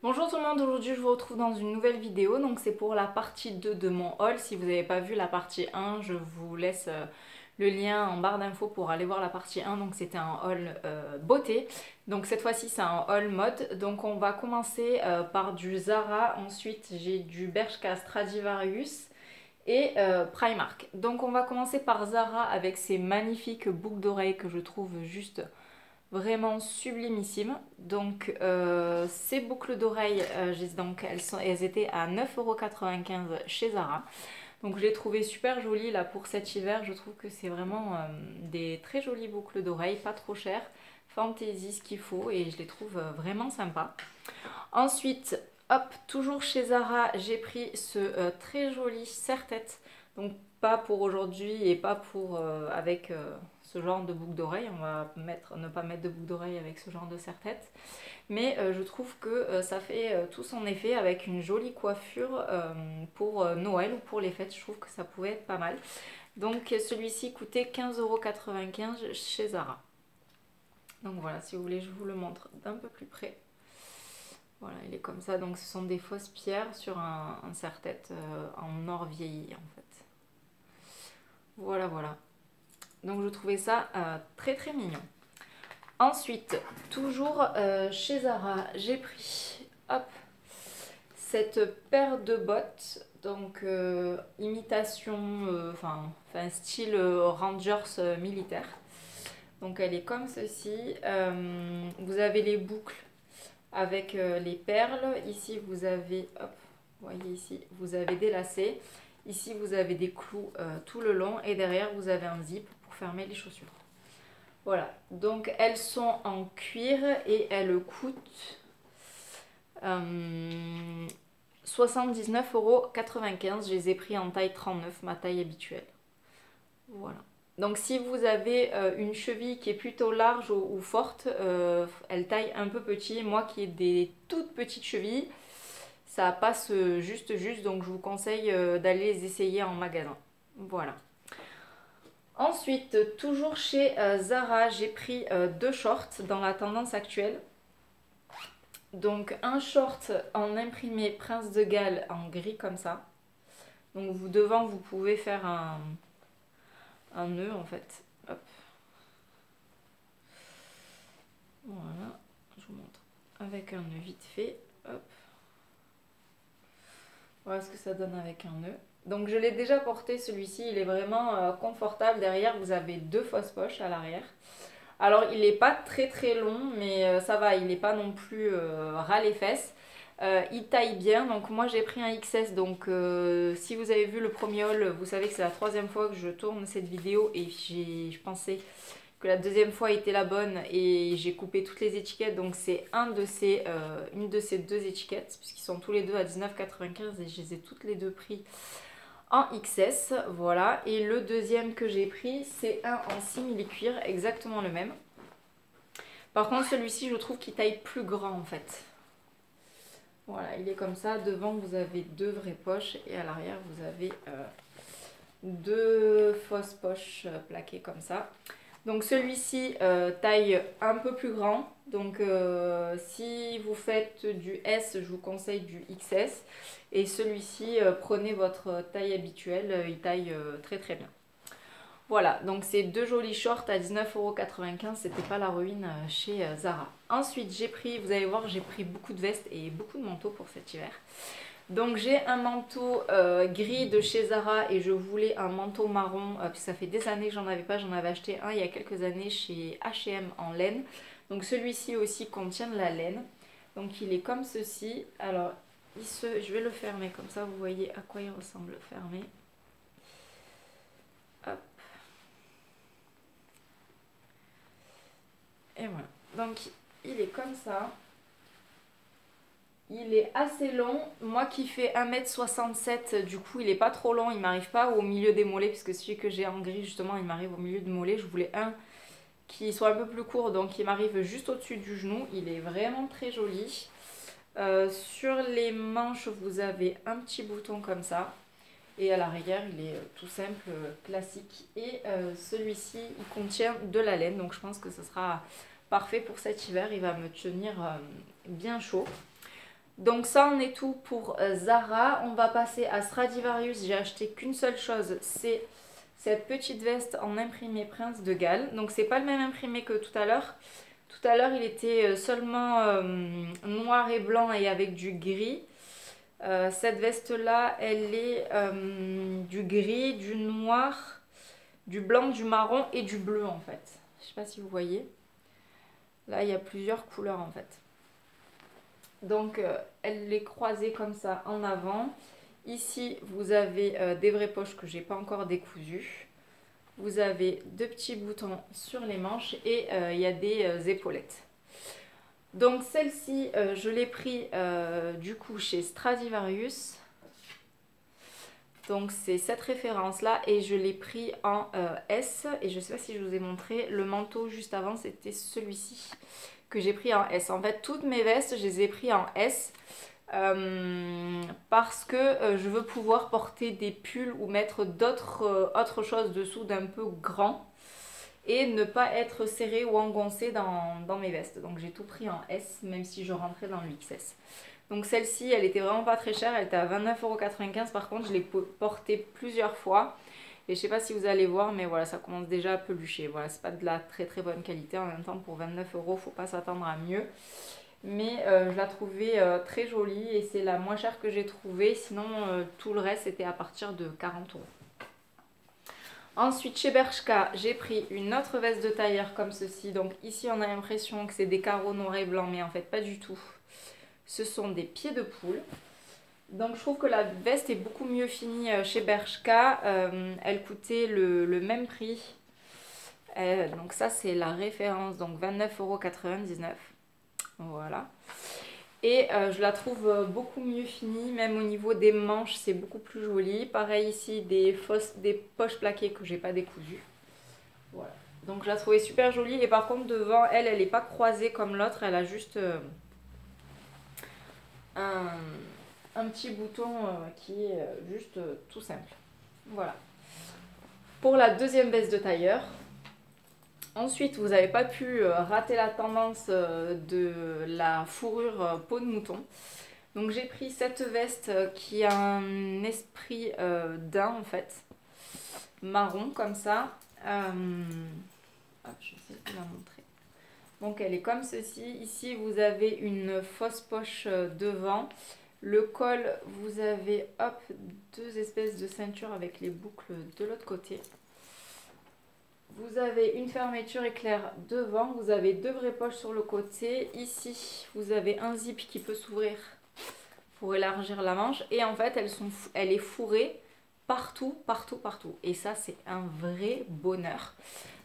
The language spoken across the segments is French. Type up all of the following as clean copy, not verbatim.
Bonjour tout le monde, aujourd'hui je vous retrouve dans une nouvelle vidéo, donc c'est pour la partie 2 de mon haul. Si vous n'avez pas vu la partie 1, je vous laisse le lien en barre d'infos pour aller voir la partie 1, donc c'était un haul beauté. Donc cette fois-ci c'est un haul mode, donc on va commencer par du Zara, ensuite j'ai du Bershka Stradivarius et Primark. Donc on va commencer par Zara avec ces magnifiques boucles d'oreilles que je trouve juste vraiment sublimissime. Donc ces boucles d'oreilles, donc elles étaient à 9,95 € chez Zara. Donc je les trouvais super jolies là pour cet hiver. Je trouve que c'est vraiment des très jolies boucles d'oreilles, pas trop chères, fantaisie ce qu'il faut, et je les trouve vraiment sympas. Ensuite, hop, toujours chez Zara, j'ai pris ce très joli serre-tête. Donc pas pour aujourd'hui et pas pour avec ce genre de boucle d'oreille. On va ne pas mettre de boucle d'oreille avec ce genre de serre-tête. Mais je trouve que ça fait tout son effet avec une jolie coiffure pour Noël ou pour les fêtes. Je trouve que ça pouvait être pas mal. Donc celui-ci coûtait 15,95 € chez Zara. Donc voilà, si vous voulez, je vous le montre d'un peu plus près. Voilà, il est comme ça. Donc ce sont des fausses pierres sur un serre-tête en or vieilli en fait. Voilà, voilà. Donc je trouvais ça très très mignon. Ensuite, toujours chez Zara, j'ai pris hop, cette paire de bottes. Donc imitation, style Rangers militaire. Donc elle est comme ceci. Vous avez les boucles avec les perles. Ici vous avez, hop, vous voyez ici, vous avez des lacets. Ici vous avez des clous tout le long et derrière vous avez un zip pour fermer les chaussures. Voilà, donc elles sont en cuir et elles coûtent 79,95 €. Je les ai pris en taille 39, ma taille habituelle. Voilà. Donc si vous avez une cheville qui est plutôt large ou forte, elle taille un peu petit. Moi qui ai des toutes petites chevilles, ça passe juste, donc je vous conseille d'aller les essayer en magasin. Voilà. Ensuite, toujours chez Zara, j'ai pris deux shorts dans la tendance actuelle. Donc un short en imprimé Prince de Galles en gris comme ça. Donc devant, vous pouvez faire un nœud en fait. Hop. Voilà, je vous montre. Avec un nœud vite fait. Hop. Voilà ce que ça donne avec un nœud. Donc je l'ai déjà porté celui-ci, il est vraiment confortable. Derrière, vous avez deux fausses poches à l'arrière. Alors il n'est pas très très long, mais ça va, il n'est pas non plus ras les fesses. Il taille bien, donc moi j'ai pris un XS, donc si vous avez vu le premier haul, vous savez que c'est la troisième fois que je tourne cette vidéo et je pensais que la deuxième fois était la bonne et j'ai coupé toutes les étiquettes, donc c'est une de ces deux étiquettes, puisqu'ils sont tous les deux à 19,95 € et je les ai toutes les deux pris en XS, voilà. Et le deuxième que j'ai pris, c'est un en simili-cuir, exactement le même. Par contre, celui-ci, je trouve qu'il taille plus grand en fait. Voilà, il est comme ça. Devant, vous avez deux vraies poches et à l'arrière, vous avez deux fausses poches plaquées comme ça. Donc celui-ci taille un peu plus grand. Donc si vous faites du S, je vous conseille du XS. Et celui-ci, prenez votre taille habituelle, il taille très très bien. Voilà, donc ces deux jolis shorts à 19,95 €, c'était pas la ruine chez Zara. Ensuite, vous allez voir, j'ai pris beaucoup de vestes et beaucoup de manteaux pour cet hiver. Donc j'ai un manteau gris de chez Zara et je voulais un manteau marron, puisque ça fait des années que j'en avais pas, j'en avais acheté un il y a quelques années chez H&M en laine. Donc celui-ci aussi contient de la laine. Donc il est comme ceci. Alors je vais le fermer comme ça, vous voyez à quoi il ressemble fermé. Hop. Et voilà. Donc il est comme ça. Il est assez long. Moi qui fais 1,67 m, du coup il est pas trop long. Il m'arrive pas au milieu des mollets, puisque celui que j'ai en gris justement il m'arrive au milieu du mollet. Je voulais un qui soit un peu plus court, donc il m'arrive juste au-dessus du genou. Il est vraiment très joli. Sur les manches, vous avez un petit bouton comme ça. Et à l'arrière, il est tout simple, classique. Et celui-ci, il contient de la laine. Donc je pense que ce sera parfait pour cet hiver. Il va me tenir bien chaud. Donc ça en est tout pour Zara. On va passer à Stradivarius. J'ai acheté qu'une seule chose, c'est cette petite veste en imprimé Prince de Galles. Donc c'est pas le même imprimé que tout à l'heure. Tout à l'heure il était seulement noir et blanc et avec du gris. Cette veste là elle est du gris, du noir, du blanc, du marron et du bleu en fait. Je sais pas si vous voyez. Là il y a plusieurs couleurs en fait. Donc elle est croisée comme ça en avant. Ici vous avez des vraies poches que j'ai pas encore décousues. Vous avez deux petits boutons sur les manches et il y a des épaulettes. Donc celle-ci je l'ai pris du coup chez Stradivarius. Donc c'est cette référence là et je l'ai pris en S. Et je sais pas si je vous ai montré, le manteau juste avant c'était celui-ci que j'ai pris en S. En fait, toutes mes vestes, je les ai pris en S parce que je veux pouvoir porter des pulls ou mettre autre chose dessous d'un peu grand et ne pas être serré ou engoncé dans mes vestes. Donc j'ai tout pris en S, même si je rentrais dans le XS. Donc celle-ci, elle était vraiment pas très chère, elle était à 29,95 €. Par contre, je l'ai portée plusieurs fois. Et je sais pas si vous allez voir, mais voilà, ça commence déjà à pelucher. Voilà, c'est pas de la très très bonne qualité. En même temps, pour 29 €, faut pas s'attendre à mieux. Mais je la trouvais très jolie et c'est la moins chère que j'ai trouvée. Sinon, tout le reste, c'était à partir de 40 €. Ensuite, chez Bershka, j'ai pris une autre veste de tailleur comme ceci. Donc ici, on a l'impression que c'est des carreaux noirs et blancs, mais en fait, pas du tout. Ce sont des pieds de poule. Donc je trouve que la veste est beaucoup mieux finie chez Bershka. Elle coûtait le même prix. Donc ça c'est la référence, donc 29,99 €. Voilà. Et je la trouve beaucoup mieux finie, même au niveau des manches c'est beaucoup plus joli. Pareil ici des poches plaquées que j'ai pas décousues. Voilà. Donc je la trouvais super jolie et par contre devant elle n'est pas croisée comme l'autre, elle a juste un petit bouton qui est juste tout simple. Voilà. Pour la deuxième veste de tailleur. Ensuite, vous n'avez pas pu rater la tendance de la fourrure peau de mouton. Donc j'ai pris cette veste qui a un esprit daim en fait. Marron comme ça. Hop, je vais essayer de vous la montrer. Donc elle est comme ceci. Ici vous avez une fausse poche devant. Le col, vous avez hop, deux espèces de ceintures avec les boucles de l'autre côté. Vous avez une fermeture éclair devant, vous avez deux vraies poches sur le côté. Ici, vous avez un zip qui peut s'ouvrir pour élargir la manche. Et en fait, elle est fourrée partout, partout, partout. Et ça, c'est un vrai bonheur.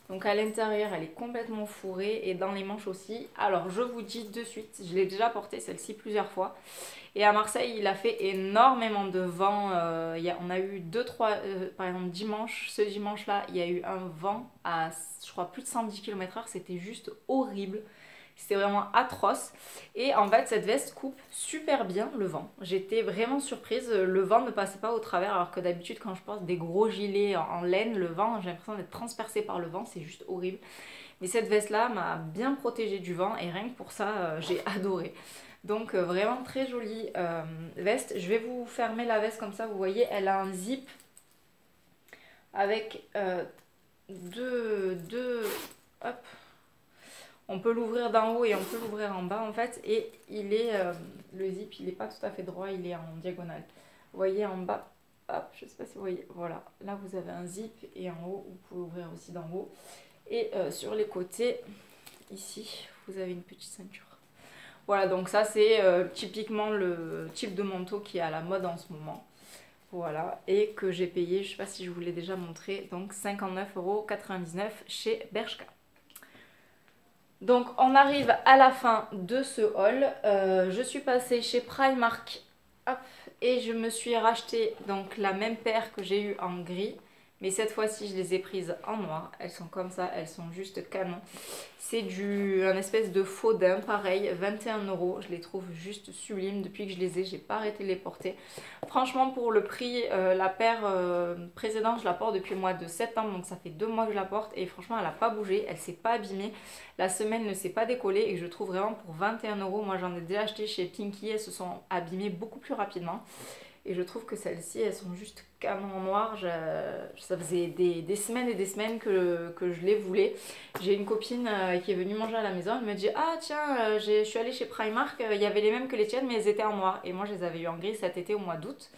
Donc à l'intérieur, elle est complètement fourrée et dans les manches aussi. Alors, je vous dis de suite, je l'ai déjà portée celle-ci plusieurs fois. Et à Marseille, il a fait énormément de vent. On a eu 2-3, par exemple dimanche, ce dimanche-là, il y a eu un vent à, je crois, plus de 110 km/h. C'était juste horrible. C'était vraiment atroce. Et en fait, cette veste coupe super bien le vent. J'étais vraiment surprise. Le vent ne passait pas au travers, alors que d'habitude, quand je porte des gros gilets en laine, le vent, j'ai l'impression d'être transpercé par le vent. C'est juste horrible. Mais cette veste-là m'a bien protégée du vent et rien que pour ça, j'ai adoré. Donc vraiment très jolie veste. Je vais vous fermer la veste comme ça, vous voyez, elle a un zip avec hop. On peut l'ouvrir d'en haut et on peut l'ouvrir en bas en fait. Et le zip, il n'est pas tout à fait droit, il est en diagonale. Vous voyez en bas, hop, je ne sais pas si vous voyez, voilà. Là vous avez un zip et en haut, vous pouvez ouvrir aussi d'en haut. Et sur les côtés, ici, vous avez une petite ceinture. Voilà, donc ça c'est typiquement le type de manteau qui est à la mode en ce moment. Voilà, et que j'ai payé, je ne sais pas si je vous l'ai déjà montré, donc 59,99 € chez Bershka. Donc on arrive à la fin de ce haul. Je suis passée chez Primark, hop, et je me suis racheté donc la même paire que j'ai eue en gris, Mais cette fois-ci, je les ai prises en noir. Elles sont comme ça, elles sont juste canon. C'est un espèce de faux daim, pareil, 21 €. Je les trouve juste sublimes. Depuis que je les ai, j'ai pas arrêté de les porter. Franchement, pour le prix, la paire précédente, je la porte depuis le mois de septembre. Donc ça fait 2 mois que je la porte. Et franchement, elle n'a pas bougé. Elle s'est pas abîmée. La semelle ne s'est pas décollée. Et je trouve vraiment pour 21 €. Moi, j'en ai déjà acheté chez Pinky. Elles se sont abîmées beaucoup plus rapidement. Et je trouve que celles-ci, elles sont juste canon en noir. Ça faisait des semaines et des semaines que je les voulais. J'ai une copine qui est venue manger à la maison. Elle me dit « Ah tiens, je suis allée chez Primark, il y avait les mêmes que les tiennes, mais elles étaient en noir. » Et moi, je les avais eu en gris cet été au mois d'août.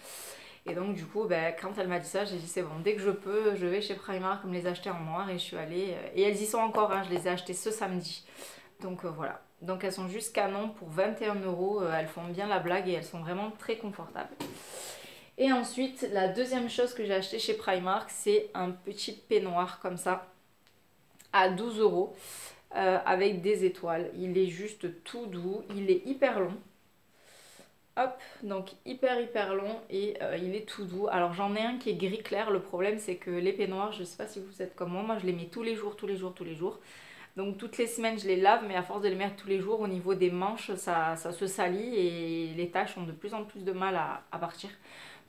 Et donc du coup, quand elle m'a dit ça, j'ai dit c'est bon, dès que je peux, je vais chez Primark me les acheter en noir. Et je suis allée, et elles y sont encore, hein, je les ai achetées ce samedi. Donc voilà. Donc elles sont juste canon pour 21 €, elles font bien la blague et elles sont vraiment très confortables. Et ensuite, la deuxième chose que j'ai acheté chez Primark, c'est un petit peignoir comme ça, à 12 € avec des étoiles. Il est juste tout doux, il est hyper long. Hop, donc hyper long et il est tout doux. Alors j'en ai un qui est gris clair, le problème c'est que les peignoirs, je sais pas si vous êtes comme moi je les mets tous les jours. Donc toutes les semaines je les lave, mais à force de les mettre tous les jours, au niveau des manches, ça se salit et les taches ont de plus en plus de mal à partir.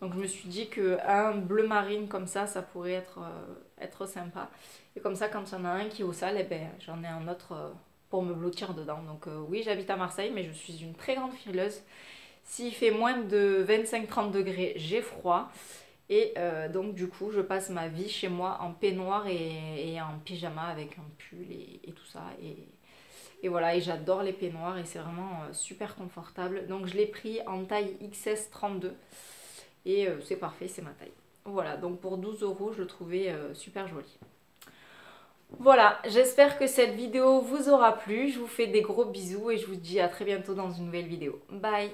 Donc je me suis dit qu'un bleu marine comme ça pourrait être sympa. Et comme ça, quand il y en a un qui est au sale, eh ben, j'en ai un autre pour me blottir dedans. Donc oui, j'habite à Marseille, mais je suis une très grande frileuse. S'il fait moins de 25-30 degrés, j'ai froid. Et donc du coup, je passe ma vie chez moi en peignoir et en pyjama avec un pull et tout ça. Et voilà, et j'adore les peignoirs et c'est vraiment super confortable. Donc je l'ai pris en taille XS 32 et c'est parfait, c'est ma taille. Voilà, donc pour 12 €, je le trouvais super joli. Voilà, j'espère que cette vidéo vous aura plu. Je vous fais des gros bisous et je vous dis à très bientôt dans une nouvelle vidéo. Bye!